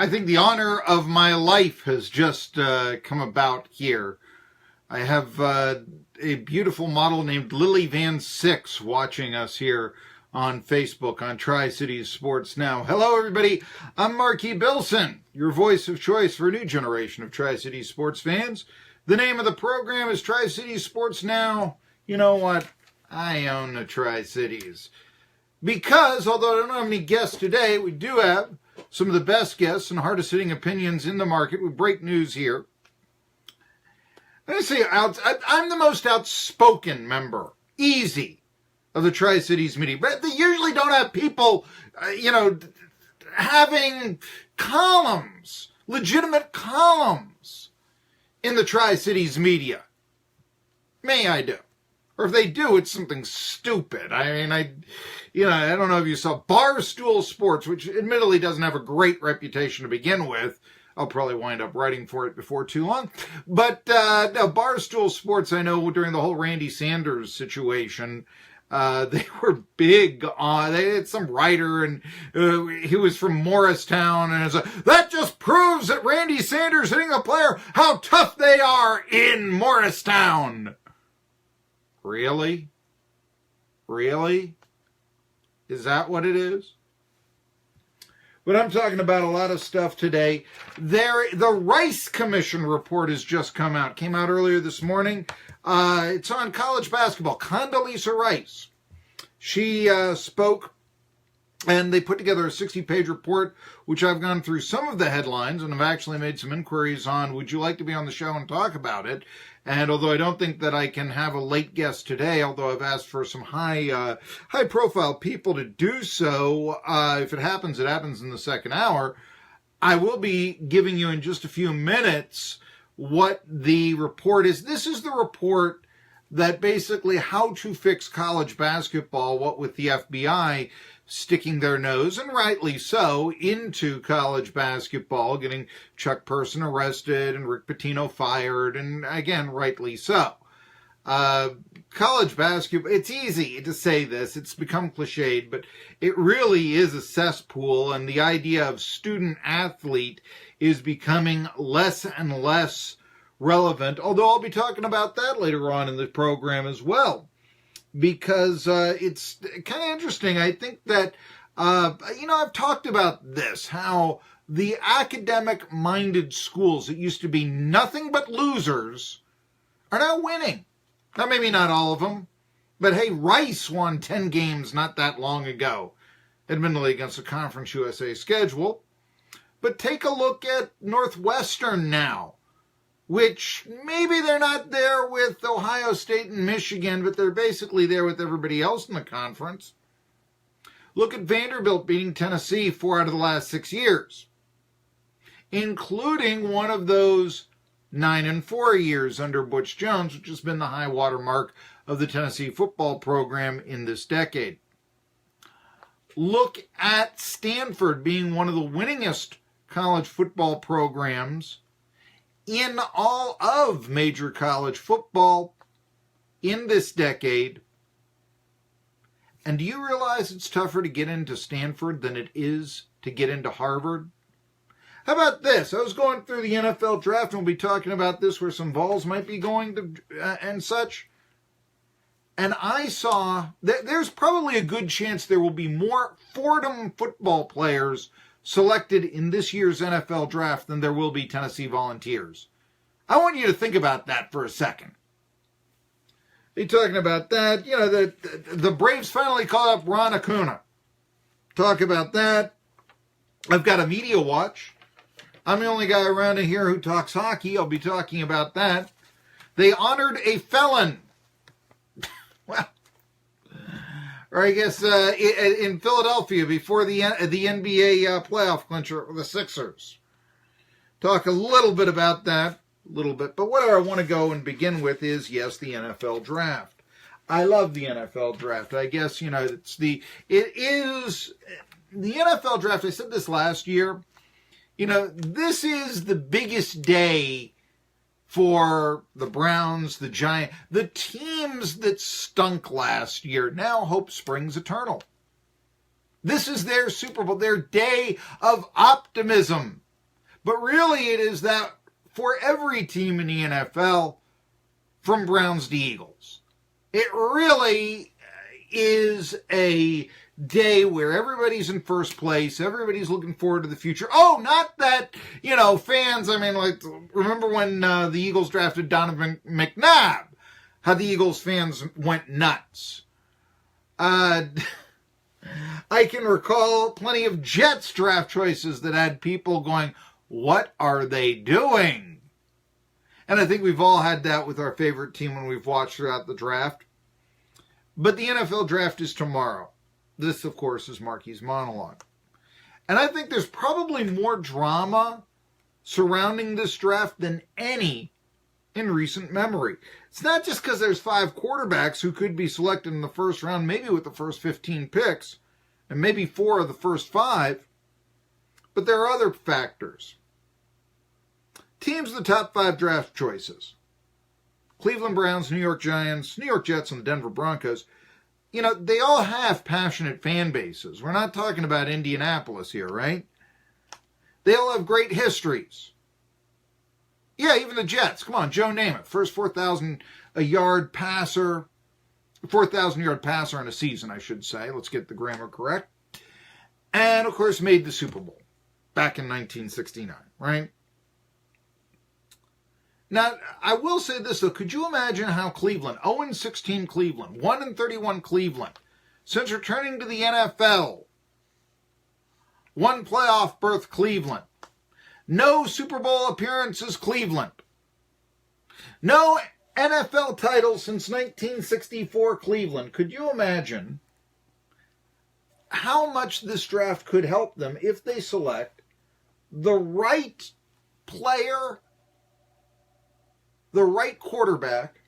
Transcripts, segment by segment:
I think the honor of my life has just come about here. I have a beautiful model named Lily Van Six watching us here on Facebook on Tri-Cities Sports Now. Hello, everybody. I'm Marky Billson, your voice of choice for a new generation of Tri-Cities sports fans. The name of the program is Tri-Cities Sports Now. You know what? I own the Tri-Cities. Because, although I don't have any guests today, we do have some of the best guests and hardest-hitting opinions in the market. We break news here. Let me say, I'm the most outspoken member, easy, of the Tri-Cities media. But they usually don't have people, having columns, legitimate columns in the Tri-Cities media. May I do. Or if they do, it's something stupid. I don't know if you saw Barstool Sports, which admittedly doesn't have a great reputation to begin with. I'll probably wind up writing for it before too long. But no, Barstool Sports, I know during the whole Randy Sanders situation, they were big on, they had some writer, and he was from Morristown, and it's that just proves that Randy Sanders hitting a player, how tough they are in Morristown. Really? Really? Is that what it is? But I'm talking about a lot of stuff today. The Rice Commission report has just come out. Came out earlier this morning. It's on college basketball. Condoleezza Rice. She spoke, and they put together a 60-page report, which I've gone through some of the headlines, and I've actually made some inquiries on, would you like to be on the show and talk about it? And although I don't think that I can have a late guest today, although I've asked for some high-profile people to do so, if it happens in the second hour, I will be giving you in just a few minutes what the report is. This is the report that basically how to fix college basketball, what with the FBI sticking their nose, and rightly so, into college basketball, getting Chuck Person arrested and Rick Pitino fired, and again, rightly so. College basketball, it's easy to say this, it's become cliched, but it really is a cesspool, and the idea of student athlete is becoming less and less relevant, although I'll be talking about that later on in the program as well. Because it's kind of interesting. I think that, I've talked about this, how the academic-minded schools that used to be nothing but losers are now winning. Now, maybe not all of them, but hey, Rice won 10 games not that long ago, admittedly against the Conference USA schedule. But take a look at Northwestern now, which maybe they're not there with Ohio State and Michigan, but they're basically there with everybody else in the conference. Look at Vanderbilt beating Tennessee 4 out of the last 6 years, including one of those 9-4 years under Butch Jones, which has been the high water mark of the Tennessee football program in this decade. Look at Stanford being one of the winningest college football programs in all of major college football in this decade. And do you realize it's tougher to get into Stanford than it is to get into Harvard? How about this? I was going through the NFL draft, and we'll be talking about this, where some Vols might be going to and such. And I saw that there's probably a good chance there will be more Fordham football players selected in this year's NFL draft than there will be Tennessee Volunteers. I want you to think about that for a second. You're talking about that. The Braves finally called up Ron Acuna. Talk about that. I've got a media watch. I'm the only guy around here who talks hockey. I'll be talking about that. They honored a felon. Well, or I guess in Philadelphia before the NBA playoff clincher, the Sixers. Talk a little bit about that, but where I want to go and begin with is, yes, the NFL draft. I love the NFL draft. I guess, it is the NFL draft. I said this last year. This is the biggest day for the Browns, the Giants, the teams that stunk last year. Now hope springs eternal. This is their Super Bowl, their day of optimism. But really it is that for every team in the NFL, from Browns to Eagles, it really is a day where everybody's in first place, everybody's looking forward to the future. Oh, not that, fans, remember when the Eagles drafted Donovan McNabb, how the Eagles fans went nuts. I can recall plenty of Jets draft choices that had people going, what are they doing? And I think we've all had that with our favorite team when we've watched throughout the draft. But the NFL draft is tomorrow. This, of course, is Marky's monologue. And I think there's probably more drama surrounding this draft than any in recent memory. It's not just because there's 5 quarterbacks who could be selected in the first round, maybe with the first 15 picks, and maybe 4 of the first 5, but there are other factors. Teams with the top 5 draft choices: Cleveland Browns, New York Giants, New York Jets, and the Denver Broncos. They all have passionate fan bases. We're not talking about Indianapolis here, right? They all have great histories. Yeah, even the Jets. Come on, Joe Namath, first 4,000-yard passer in a season, I should say. Let's get the grammar correct. And, of course, made the Super Bowl back in 1969, right? Now, I will say this, though. Could you imagine how Cleveland, 0-16 Cleveland, 1-31 Cleveland, since returning to the NFL, 1 playoff berth Cleveland, no Super Bowl appearances Cleveland, no NFL title since 1964 Cleveland. Could you imagine how much this draft could help them if they select the right player, the right quarterback,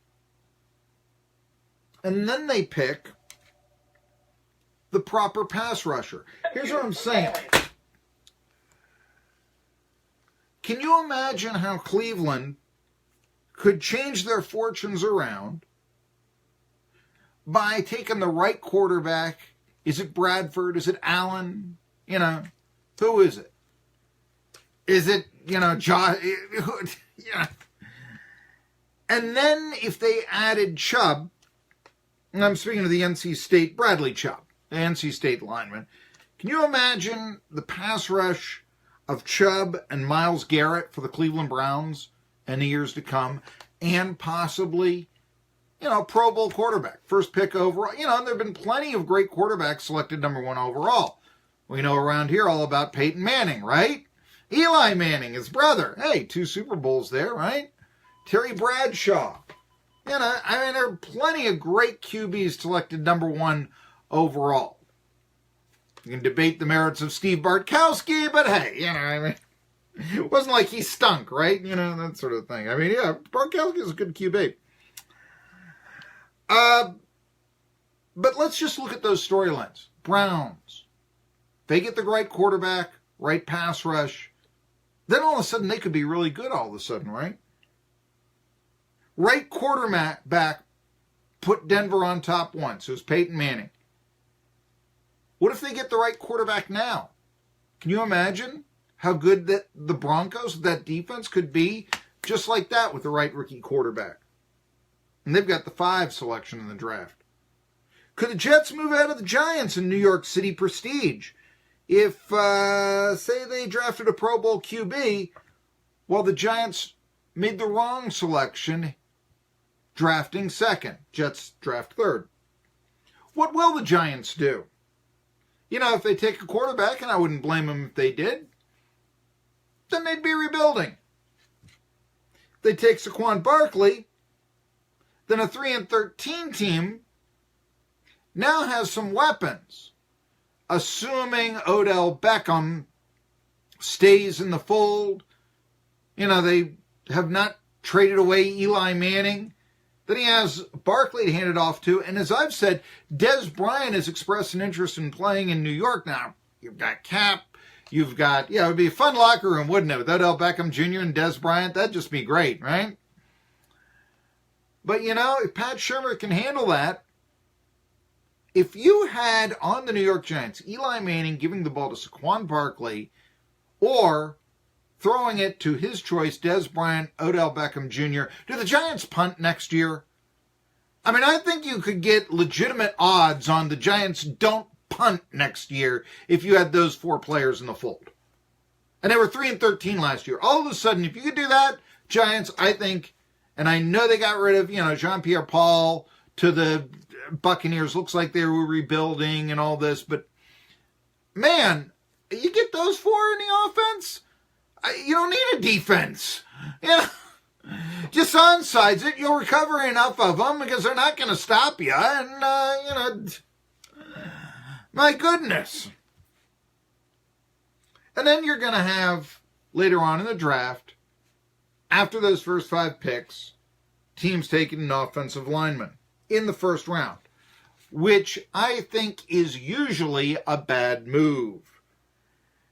and then they pick the proper pass rusher? Here's what I'm saying. Can you imagine how Cleveland could change their fortunes around by taking the right quarterback? Is it Bradford? Is it Allen? Who is it? Is it, Josh? Yeah. And then if they added Chubb, and I'm speaking of the NC State, Bradley Chubb, the NC State lineman, can you imagine the pass rush of Chubb and Myles Garrett for the Cleveland Browns in the years to come, and possibly, Pro Bowl quarterback, first pick overall? And there have been plenty of great quarterbacks selected number 1 overall. We know around here all about Peyton Manning, right? Eli Manning, his brother. Hey, 2 Super Bowls there, right? Terry Bradshaw. There are plenty of great QBs selected number 1 overall. You can debate the merits of Steve Bartkowski, but hey, it wasn't like he stunk, right? That sort of thing. Bartkowski is a good QB. But let's just look at those storylines. Browns. They get the right quarterback, right pass rush. Then all of a sudden they could be really good all of a sudden, right? Right quarterback put Denver on top 1. So it's Peyton Manning. What if they get the right quarterback now? Can you imagine how good that the Broncos, that defense could be just like that with the right rookie quarterback? And they've got the 5 selection in the draft. Could the Jets move out of the Giants in New York City prestige if, say, they drafted a Pro Bowl QB while the Giants made the wrong selection, drafting 2nd? Jets draft 3rd. What will the Giants do? If they take a quarterback, and I wouldn't blame them if they did, then they'd be rebuilding. If they take Saquon Barkley, then a 3-13 team now has some weapons, assuming Odell Beckham stays in the fold. They have not traded away Eli Manning. Then he has Barkley to hand it off to. And as I've said, Dez Bryant has expressed an interest in playing in New York. Now, you've got Cap. You've got, it would be a fun locker room, wouldn't it? With Odell Beckham Jr. and Dez Bryant, that'd just be great, right? But, if Pat Shurmur can handle that, if you had on the New York Giants Eli Manning giving the ball to Saquon Barkley or throwing it to his choice, Des Bryant, Odell Beckham Jr. Do the Giants punt next year? I mean, I think you could get legitimate odds on the Giants don't punt next year if you had those 4 players in the fold. And they were 3-13 last year. All of a sudden, if you could do that, Giants, I think, and I know they got rid of, Jean-Pierre Paul to the Buccaneers. Looks like they were rebuilding and all this. But, man, you get those 4 in the offense, you don't need a defense. Just onsides it, you'll recover enough of them because they're not going to stop you. And, my goodness. And then you're going to have, later on in the draft, after those first 5 picks, teams taking an offensive lineman in the first round, which I think is usually a bad move.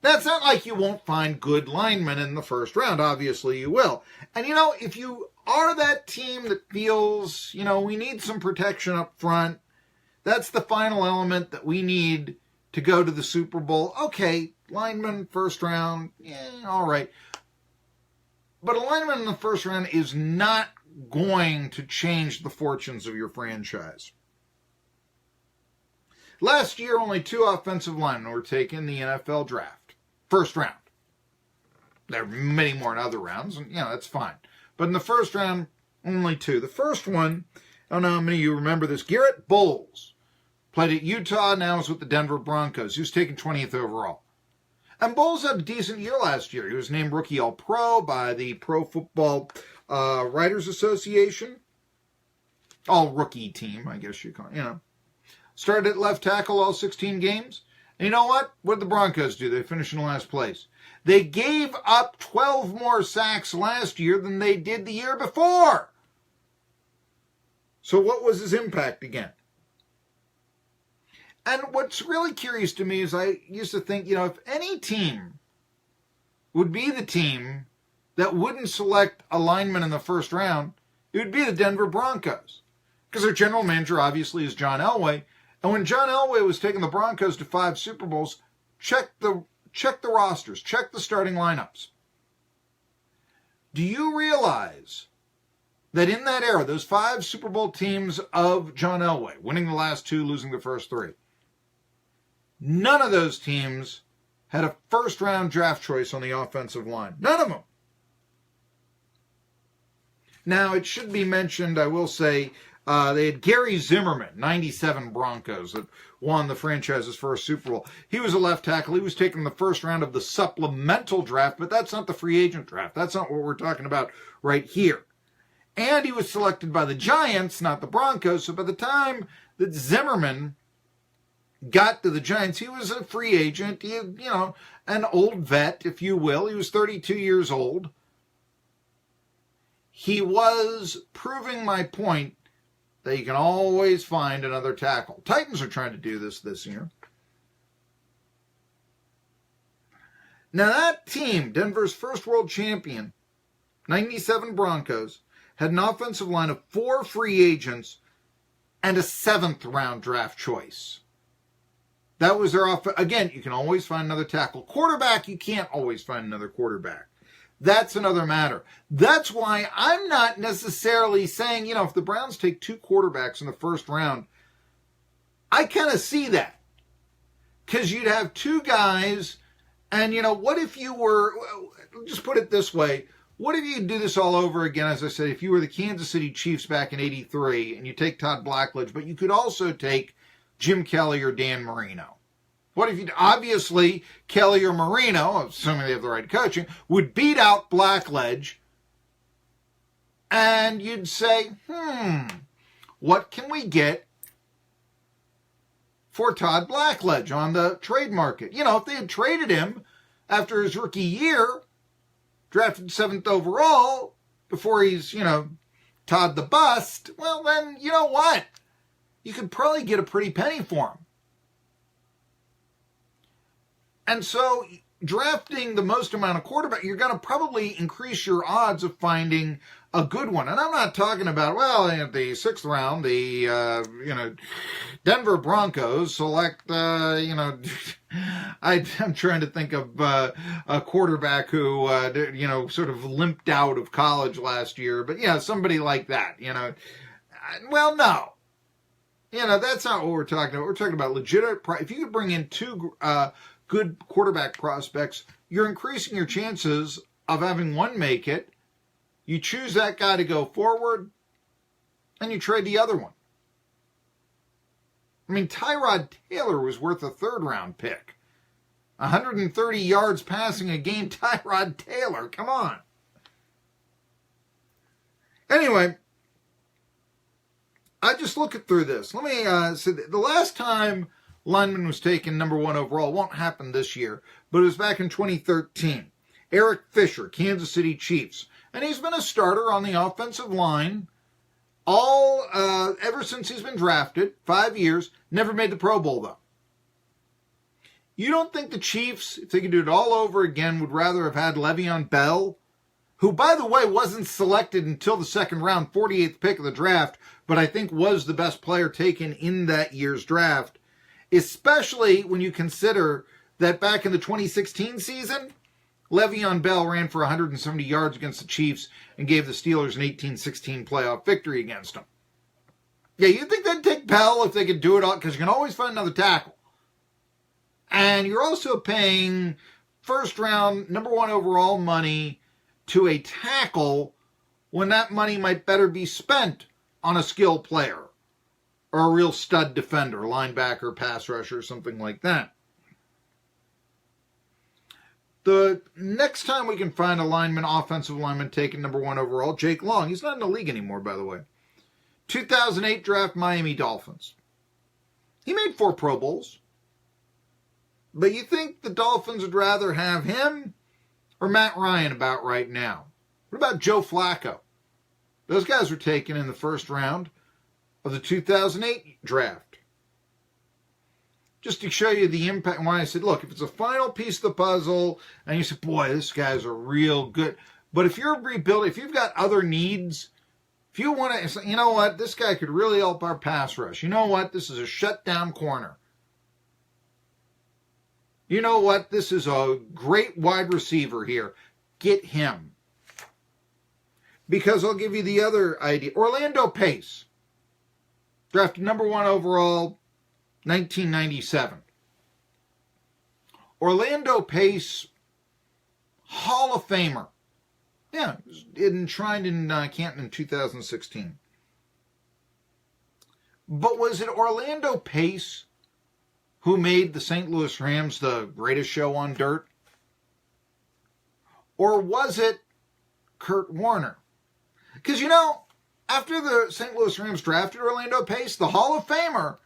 Now, it's not like you won't find good linemen in the first round. Obviously, you will. And, if you are that team that feels, we need some protection up front, that's the final element that we need to go to the Super Bowl. Okay, lineman, first round, all right. But a lineman in the first round is not going to change the fortunes of your franchise. Last year, only 2 offensive linemen were taken in the NFL draft. First round. There are many more in other rounds, and, that's fine. But in the first round, only 2. The first one, I don't know how many of you remember this, Garrett Bowles. Played at Utah, now is with the Denver Broncos. He was taken 20th overall. And Bowles had a decent year last year. He was named Rookie All-Pro by the Pro Football Writers Association. All-rookie team, I guess you call it, Started at left tackle all 16 games. And you know what? What did the Broncos do? They finished in last place. They gave up 12 more sacks last year than they did the year before. So what was his impact again? And what's really curious to me is I used to think, if any team would be the team that wouldn't select a lineman in the first round, it would be the Denver Broncos. Because their general manager, obviously, is John Elway. And when John Elway was taking the Broncos to 5 Super Bowls, check the rosters, check the starting lineups. Do you realize that in that era, those 5 Super Bowl teams of John Elway, winning the last 2, losing the first 3, none of those teams had a first-round draft choice on the offensive line. None of them. Now, it should be mentioned, I will say, they had Gary Zimmerman, 97 Broncos, that won the franchise's first Super Bowl. He was a left tackle. He was taken in the first round of the supplemental draft, but that's not the free agent draft. That's not what we're talking about right here. And he was selected by the Giants, not the Broncos. So by the time that Zimmerman got to the Giants, he was a free agent, an old vet, if you will. He was 32 years old. He was proving my point that you can always find another tackle. Titans are trying to do this year. Now that team, Denver's first world champion, 97 Broncos, had an offensive line of 4 free agents and a 7th round draft choice. That was their offense. Again, you can always find another tackle. Quarterback, you can't always find another quarterback. That's another matter. That's why I'm not necessarily saying, if the Browns take 2 quarterbacks in the first round, I kind of see that. Because you'd have 2 guys, and, what if you were, just put it this way, what if you could do this all over again, as I said, if you were the Kansas City Chiefs back in '83, and you take Todd Blackledge, but you could also take Jim Kelly or Dan Marino. What if you, obviously, Kelly or Marino, assuming they have the right coaching, would beat out Blackledge, and you'd say, what can we get for Todd Blackledge on the trade market? If they had traded him after his rookie year, drafted 7th overall, before he's, Todd the Bust, well then, you know what? You could probably get a pretty penny for him. And so, drafting the most amount of quarterback, you're going to probably increase your odds of finding a good one. And I'm not talking about, in the 6th round, the, Denver Broncos select, I I'm trying to think of a quarterback who, sort of limped out of college last year. But, yeah, somebody like that, Well, no. That's not what we're talking about. We're talking about legitimate. If you could bring in two good quarterback prospects, you're increasing your chances of having one make it. You choose that guy to go forward, and you trade the other one. I mean, Tyrod Taylor was worth a third-round pick. 130 yards passing a game, Tyrod Taylor. Come on. Anyway, I just looking through this. Let me say the last time Lineman was taken number 1 overall won't happen this year, but it was back in 2013. Eric Fisher, Kansas City Chiefs. And he's been a starter on the offensive line ever since he's been drafted, 5 years, never made the Pro Bowl, though. You don't think the Chiefs, if they could do it all over again, would rather have had Le'Veon Bell, who, by the way, wasn't selected until the second round, 48th pick of the draft, but I think was the best player taken in that year's draft, especially when you consider that back in the 2016 season, Le'Veon Bell ran for 170 yards against the Chiefs and gave the Steelers an 18-16 playoff victory against them. Yeah, you'd think they'd take Bell if they could do it all, because you can always find another tackle. And you're also paying first round, number 1 overall money to a tackle when that money might better be spent on a skill player or a real stud defender, linebacker, pass rusher, something like that. The next time we can find a offensive lineman taken number 1 overall, Jake Long. He's not in the league anymore, by the way. 2008 draft, Miami Dolphins. He made 4 Pro Bowls. But you think the Dolphins would rather have him or Matt Ryan about right now? What about Joe Flacco? Those guys were taken in the first round of the 2008 draft. Just to show you the impact, why I said, look, if it's a final piece of the puzzle, and you say, boy, this guy's a real good, but if you're rebuilding, if you've got other needs, if you want to, you know what, this guy could really help our pass rush. You know what, this is a shutdown corner. You know what, this is a great wide receiver here. Get him. Because I'll give you the other idea. Orlando Pace, drafted number 1 overall, 1997. Orlando Pace, Hall of Famer. Yeah, enshrined in Canton in 2016. But was it Orlando Pace who made the St. Louis Rams the greatest show on dirt? Or was it Kurt Warner? Because, after the St. Louis Rams drafted Orlando Pace, the Hall of Famer,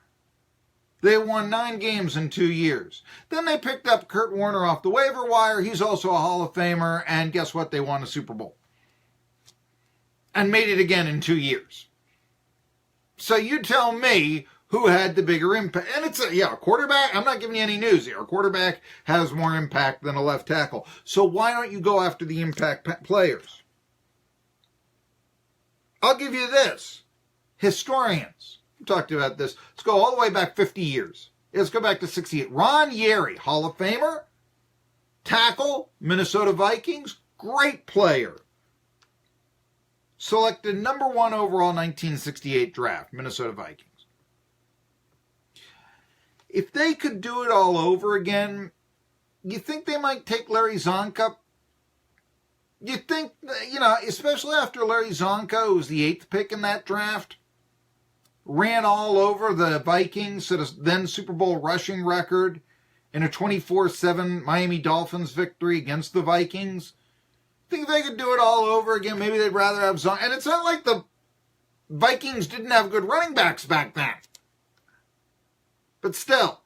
they won 9 games in 2 years. Then they picked up Kurt Warner off the waiver wire. He's also a Hall of Famer. And guess what? They won a Super Bowl. And made it again in 2 years. So you tell me who had the bigger impact. And it's a quarterback. I'm not giving you any news here. A quarterback has more impact than a left tackle. So why don't you go after the impact players? I'll give you this. Historians. We talked about this. Let's go all the way back 50 years. Let's go back to 68. Ron Yeri, Hall of Famer, tackle, Minnesota Vikings, great player. Selected number 1 overall 1968 draft, Minnesota Vikings. If they could do it all over again, you think they might take Larry Zonka? You think, especially after Larry Zonka, who was the 8th pick in that draft, ran all over the Vikings at a then Super Bowl rushing record in a 24-7 Miami Dolphins victory against the Vikings. Think they could do it all over again? Maybe they'd rather have Zonka. And it's not like the Vikings didn't have good running backs back then. But still,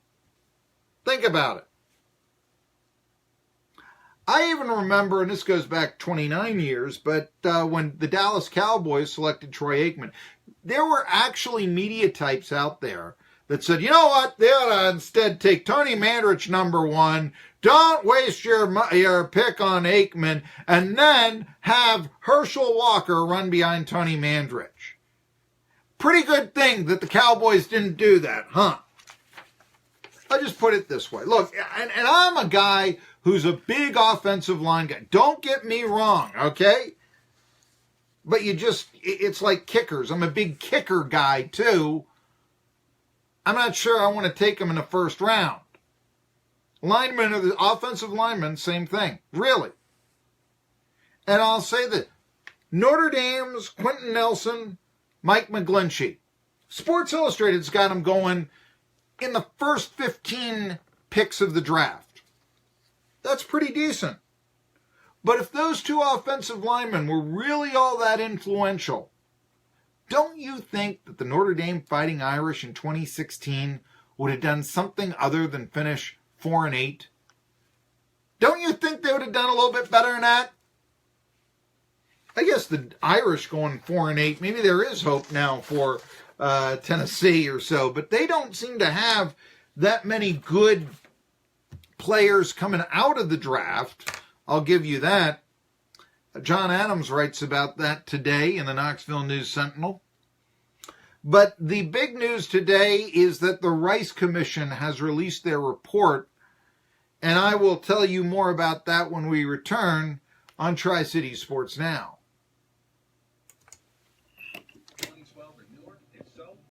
think about it. I even remember, and this goes back 29 years, but when the Dallas Cowboys selected Troy Aikman, there were actually media types out there that said, you know what, they ought to instead take Tony Mandrich number 1, don't waste your pick on Aikman, and then have Herschel Walker run behind Tony Mandrich. Pretty good thing that the Cowboys didn't do that, huh? I'll just put it this way. Look, and I'm a guy who's a big offensive line guy. Don't get me wrong, okay? But it's like kickers. I'm a big kicker guy, too. I'm not sure I want to take him in the first round. Linemen, or the offensive linemen, same thing. Really. And I'll say that Notre Dame's Quentin Nelson, Mike McGlinchey. Sports Illustrated's got him going in the first 15 picks of the draft. That's pretty decent. But if those two offensive linemen were really all that influential, don't you think that the Notre Dame Fighting Irish in 2016 would have done something other than finish 4-8? Don't you think they would have done a little bit better than that? I guess the Irish going 4-8, maybe there is hope now for Tennessee or so, but they don't seem to have that many good players coming out of the draft. I'll give you that. John Adams writes about that today in the Knoxville News-Sentinel. But the big news today is that the Rice Commission has released their report, and I will tell you more about that when we return on Tri-City Sports Now.